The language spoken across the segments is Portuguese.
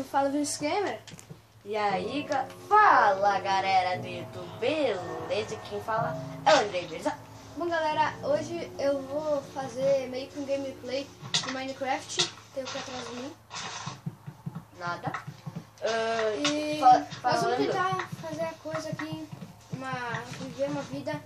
quem fala é o Vinicius Gamer. E aí, fala galera do YouTube, beleza? Quem fala é o Andrei, beleza? Bom galera, hoje eu vou fazer meio que um gameplay de Minecraft. Tem o que atrás de mim. Nada. E nós vamos tentar fazer a coisa aqui, viver uma vida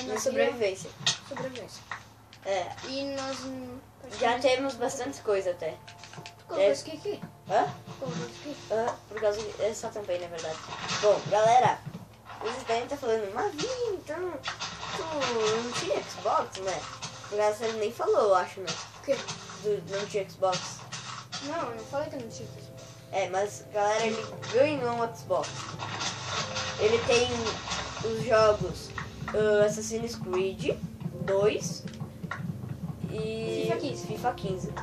na sobrevivência. Sobrevivência. É. E nós já temos bastante coisa até. Colocou isso aqui? Hã? Colocou isso aqui? Por causa de... Eu só tampei, na verdade. Bom, galera, vocês devem estar falando, mas Vini, então, tu não tinha Xbox, né? Por causa você nem falou, eu acho, né? O quê? Não tinha Xbox. Não, eu não falei que eu não tinha Xbox. É, mas, galera, ele ganhou um Xbox. Ele tem os jogos Assassin's Creed 2 e FIFA 15.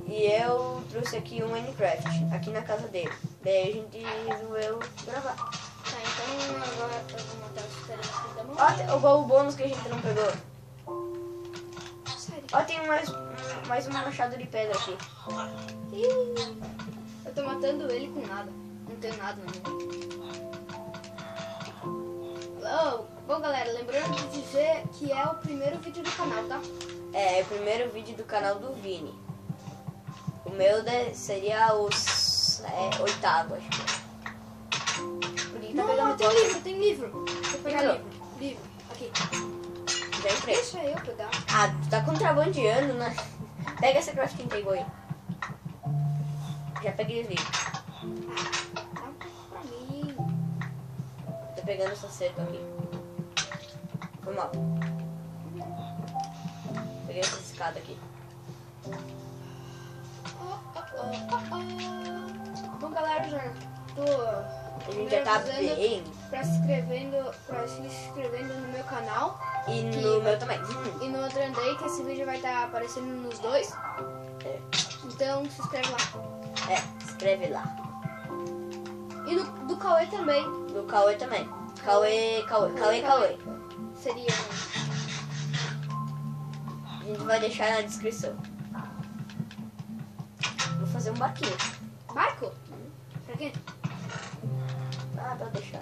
E eu trouxe aqui um Minecraft, aqui na casa dele. Daí a gente resolveu gravar. Tá, então agora eu vou matar os esperanças aqui da mão. Ó, o bônus que a gente não pegou. Sério? Ó, tem mais um machado de pedra aqui. Eu tô matando ele com nada. Não tenho nada na mão. Bom galera, lembrando de dizer que é o primeiro vídeo do canal, tá? É o primeiro vídeo do canal do Vini. O meu seria os oitavo, acho que. Por que tá pegando tem livro. Vou pegar livro. Aqui. Já entrei. Deixa eu pegar. Ah, tu tá contrabandeando, né? Pega essa crafting table aí. Já peguei os livros. Dá um pouco pra mim. Tô pegando essa cerca aqui. Foi mal. Peguei essa escada aqui. Bom galera, já tô... A gente já tá bem. Pra se inscrevendo no meu canal. E no meu também. E no outro Andrei, que esse vídeo vai estar aparecendo nos dois. É. Então se inscreve lá. Se inscreve lá. E do Cauê também. Do Cauê também. Cauê. Seria... A gente vai deixar na descrição. Vou fazer um barquinho. Barco? Pra quê? Pra deixar.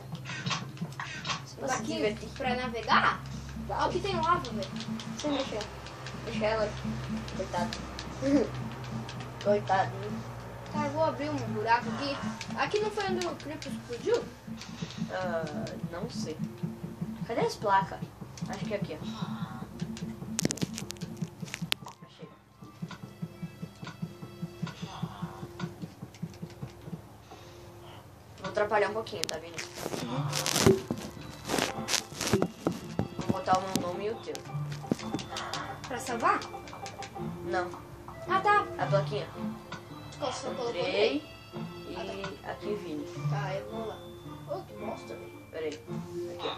Um barquinho pra navegar? Olha o que tem lava, velho. Sim, deixa ela. Coitado. Coitado. Tá, eu vou abrir um buraco aqui. Aqui não foi onde o Creeper explodiu? Não sei. Cadê as placas? Acho que é aqui, ó. Achei. Vou atrapalhar um pouquinho, tá vendo? Vou botar o meu nome e o teu. Pra salvar? Não. Ah, tá. A plaquinha. Você colocou Entrei aí? e aqui Vini. Tá, eu vou lá. Oh, que bosta, velho. Pera aí. Aqui, ó.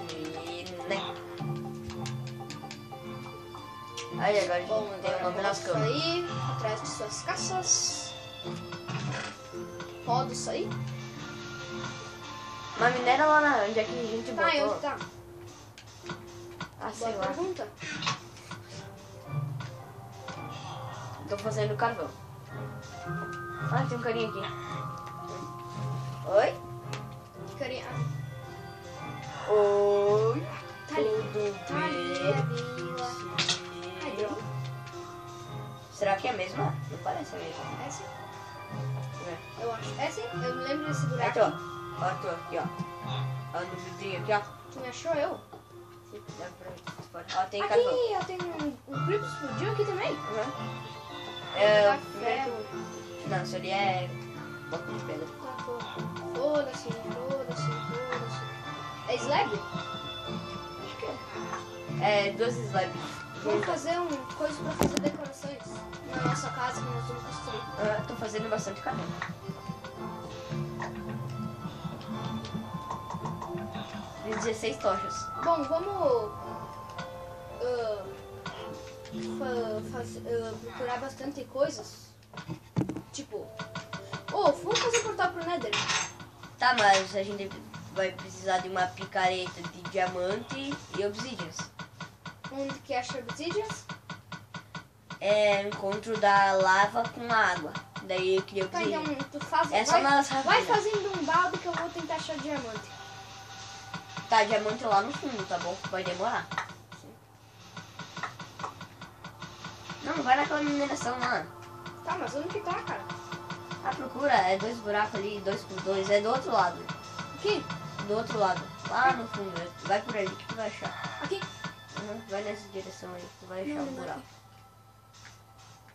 Vini. Aí agora a gente tem o nome nas Isso câmeras. aí, atrás de suas caças. Roda isso aí. Mas minera lá na onde é que a gente Tá, botou? onde tá? Ah, sei Boa lá. pergunta. Tô fazendo carvão. Ah, tem um carinha aqui. Oi? Que carinha. Oi. Tá ali. Tudo Tá ali, a vila. Ai, bem? deu. Será que é a mesma? Não parece a mesma. É sim, É. eu acho. É sim, eu me lembro desse buraco. Aqui, ó. Ó, tô aqui, ó. Ó, no vidrinho aqui, ó. Tu me achou eu? Sim, dá pra ver. Ó, tem carvão. Aqui, ó, tem um Creeper explodiu aqui também. Uhum. Vou O pegar primeiro ferro. que... Não, isso ali é bloco de pedra. Tá, foda-se. É slab? Acho que é. É, 2 slabs. Vamos fazer coisa pra fazer decorações na nossa casa que nós vamos construir. Tô fazendo bastante carvão. Tem 16 tochas. Bom, vamos procurar bastante coisas. Tipo, vamos fazer portal pro Nether. Tá, mas a gente vai precisar de uma picareta de diamante e obsidians. Onde que acha obsidians? é encontro da lava com a água. Daí eu queria Tá, então tu faz. É só nas Vai fazendo um balde que eu vou tentar achar diamante. Tá, diamante lá no fundo, tá bom? Vai demorar. Sim. Não, vai naquela mineração lá. Tá, mas onde que tá, cara? Ah, procura, é 2 buracos ali, 2 por 2, é do outro lado. Aqui? Do outro lado, lá no fundo. Vai por ali que tu vai achar. Aqui? Uhum, vai nessa direção aí, tu vai achar o buraco.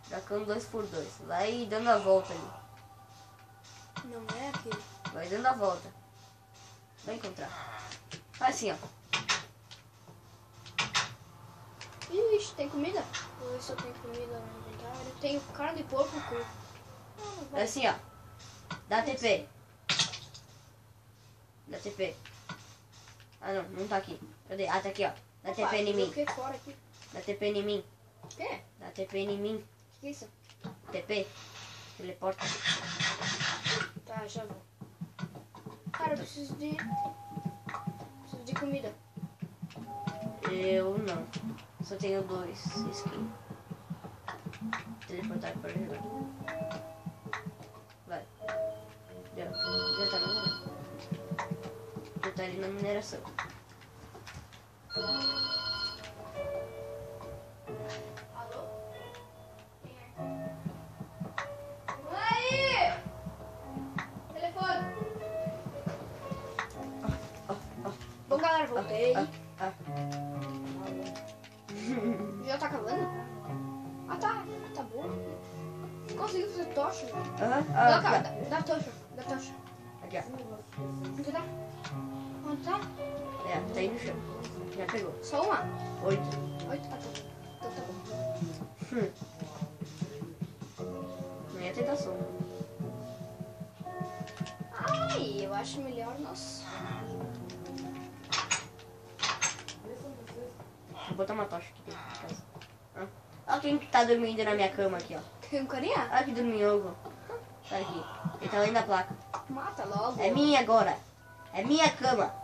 Buracão 2 por 2, vai dando a volta ali. Não é aqui. Vai dando a volta. Vai encontrar. Faz assim, ó. Ixi, tem comida? Vou ver se eu tenho comida no inventário. Tenho carne de porco cru. É assim, ó. Dá TP. Dá TP. Ah, não, não tá aqui. Cadê? Ah, tá aqui, ó. Dá TP em mim. Que fora aqui? Dá TP em mim. O quê? Dá TP em mim. Que isso? TP. Teleporta. Tá, já vou. Cara, eu preciso de comida. Eu não. Só tenho 2 skins. Teleportar para jogar. Vai. Já tá no lugar. Já tá ali na mineração. Alô? Aí! Telefone! Bom, galera, voltei. Já tá acabando? Ah, tá. Tá bom. Conseguiu fazer tocha? Dá, cara, dá tocha. Dá tocha. Aqui, ó. Onde tá? Onde tá? É, tá aí no chão. Já pegou. Só uma? 8. 8? Ah, tá. Então tá bom. Não ia tentar som. Ai, eu acho melhor nós. Vou botar uma tocha aqui dentro de casa. Olha quem que tá dormindo na minha cama aqui, ó. Tem um carinha? Olha que dorminhoco. Tá aqui. Ele tá além da placa. Mata logo. É minha agora. É minha cama.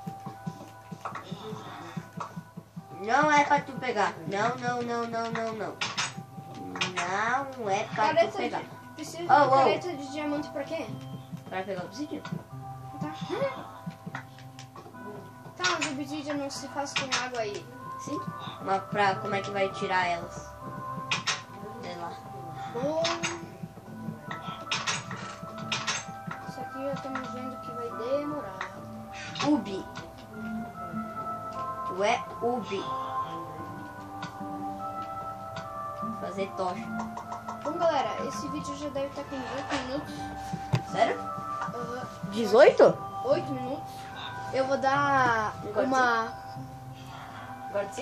Não é pra tu pegar. Não, não, não, não, não, não. Não é pra tu Careta pegar. Precisa de Oh, careta de diamante pra quê? Pra pegar o obsidian. Tá. Tá, mas o obsidian não se faz com água aí. Sim. Mas pra como é que vai tirar elas? Sei lá. Bom. Isso aqui já estamos vendo que vai demorar. Ubi. Tu é Ubi. Fazer tocha. Bom, galera, esse vídeo já deve estar com 18 minutos. Sério? 18? 18? 8 minutos. Eu vou dar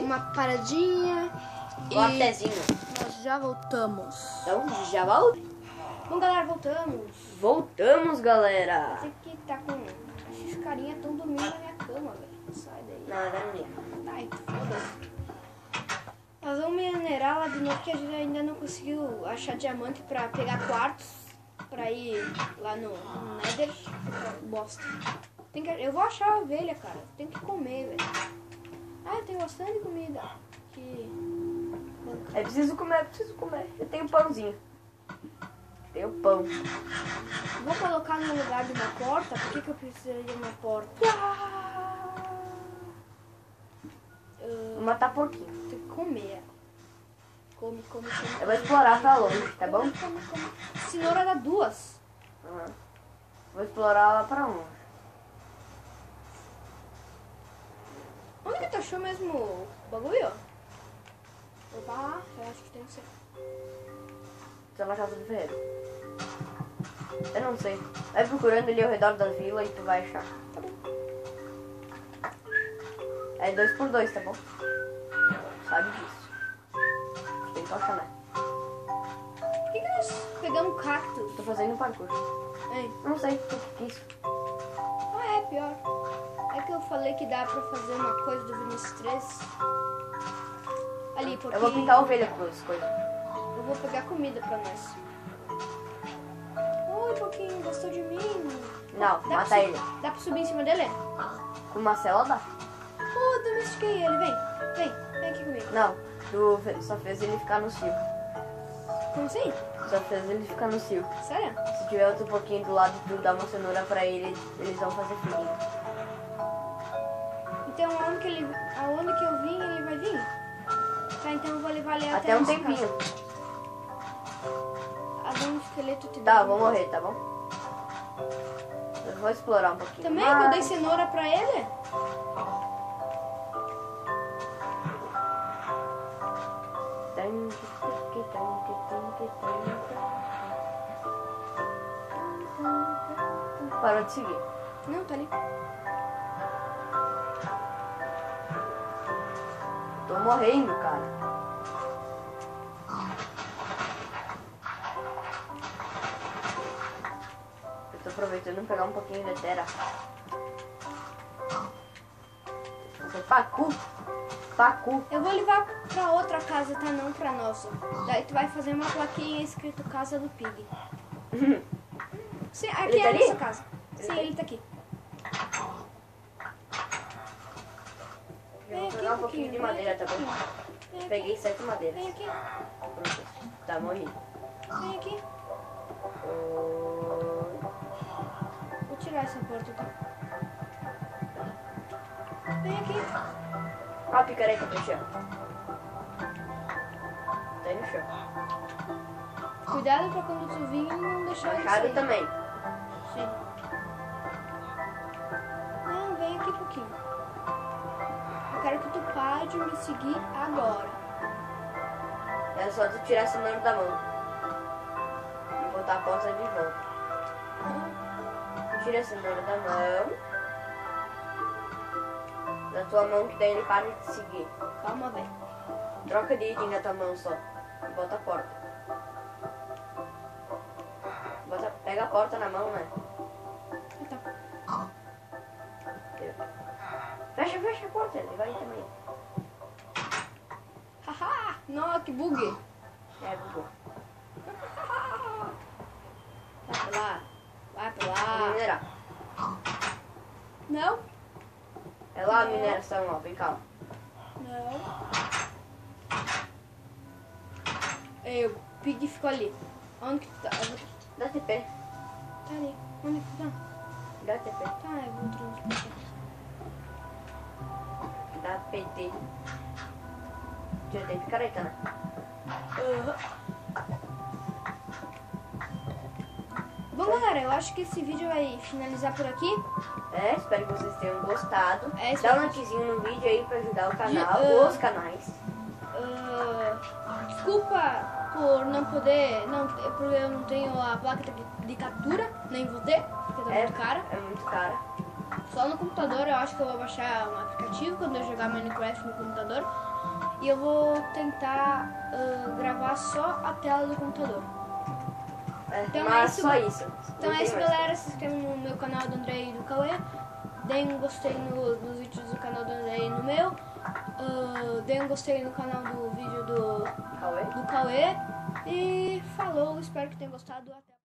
uma paradinha e Cortezinho. nós já voltamos. Então, já volta? Bom, galera, voltamos. Voltamos, galera. Esse aqui tá com... Esses carinha estão dormindo na minha cama, velho. Sai daí. Nada, não ia. Ai, foda-se. Nós vamos minerar lá de novo, que a gente ainda não conseguiu achar diamante pra pegar quartos. Pra ir lá no Nether. Bosta. Eu vou achar a ovelha, cara. Tem que comer, velho. Ah, eu tenho bastante comida. É preciso comer, Eu tenho pãozinho. Tenho pão. Vou colocar no lugar de uma porta. Por que eu precisaria de uma porta? Vou matar porquinho. Tem que comer. Come. Eu vou explorar pra longe, tá bom? Come. Cenoura dá 2. Uhum. Vou explorar lá pra longe. Onde que tu achou mesmo o bagulho? Opa, eu acho que tem que ser. Tá na casa do ferreiro. Eu não sei. Vai procurando ali ao redor da vila e tu vai achar. Tá bom. É 2 por 2, tá bom? Sabe disso. Tem que achar, né? Por que nós pegamos cactus? Tô fazendo parkour. Hein? Não sei o que é isso. Ah, é pior. É que eu falei que dá pra fazer uma coisa do Vinicius 3. Ali, porque... Eu vou pintar ovelha com as coisas. Eu vou pegar comida pra nós. Oi, Pouquinho, gostou de mim? Não, Dá mata pra ele. Dá pra subir em cima dele? Com uma selda? Domestiquei ele, vem aqui comigo. Não, tu só fez ele ficar no circo. Como assim? Só fez ele ficar no circo. Sério? Se tiver outro pouquinho do lado, tu dá uma cenoura pra ele, eles vão fazer filhinho. Então aonde que eu vim, ele vai vir? Tá, então eu vou levar ele Até um nossa tempinho. casa. Algum esqueleto te Tá, dá vou alguma morrer, tá bom? Eu vou explorar um pouquinho. Também que eu dei cenoura pra ele? Parou de seguir. Não, tá ali. Tô morrendo, cara. Eu tô aproveitando pra pegar um pouquinho de terra. Pacu. Pacu. Eu vou levar pra outra casa, tá? Não pra nossa. Daí tu vai fazer uma plaquinha escrito Casa do Pig. Sim, aqui Ele tá é a ali? nossa casa. Sim, tá ele tá aqui. Eu vou pegar um pouquinho de madeira, tá bom? Vem aqui. Peguei 7 madeiras. Vem aqui. Pronto. Tá, morri. Vem aqui. Vou tirar essa porta, tá? Vem aqui. Ó a picareta no chão. Tá aí no chão. Cuidado pra quando tu vir não deixar ele Machado sair. também. Sim. Não, vem aqui um pouquinho. Eu quero que tu pare de me seguir agora. É só tu tirar a cenoura da mão. E botar a porta de volta. Tira a cenoura da mão. Da tua mão, que daí ele para de seguir. Calma, velho. Troca de item na tua mão só. E bota a porta. Pega a porta na mão, né? Tá. Fecha a porta, ele vai também. Haha! Não, que bug! É, bugou. Vai pra lá. Vai pra Vou lá. minerar. Não? É lá a mineração, ó. Vem cá. Não. O Pig ficou ali. Onde que tu tá? Dá TP. Tá ali. Onde que tu tá? Dá TP. Tá, eu vou transportar. Dá PT. Já tem picareta, né? Bom, galera, eu acho que esse vídeo vai finalizar por aqui. É, espero que vocês tenham gostado. É, Dá um likezinho no vídeo aí pra ajudar o canal, os canais. Desculpa por não poder, porque eu não tenho a placa de captura, nem vou ter, porque tá muito cara. É muito cara. Só no computador eu acho que eu vou baixar um aplicativo quando eu jogar Minecraft no computador. E eu vou tentar gravar só a tela do computador. Então é mas isso, só isso. Então é isso, galera. Se inscrevam no meu canal do André e do Cauê. Deem um gostei nos vídeos do canal do André e no meu. Deem um gostei no canal do vídeo do Cauê. E falou, espero que tenham gostado. Até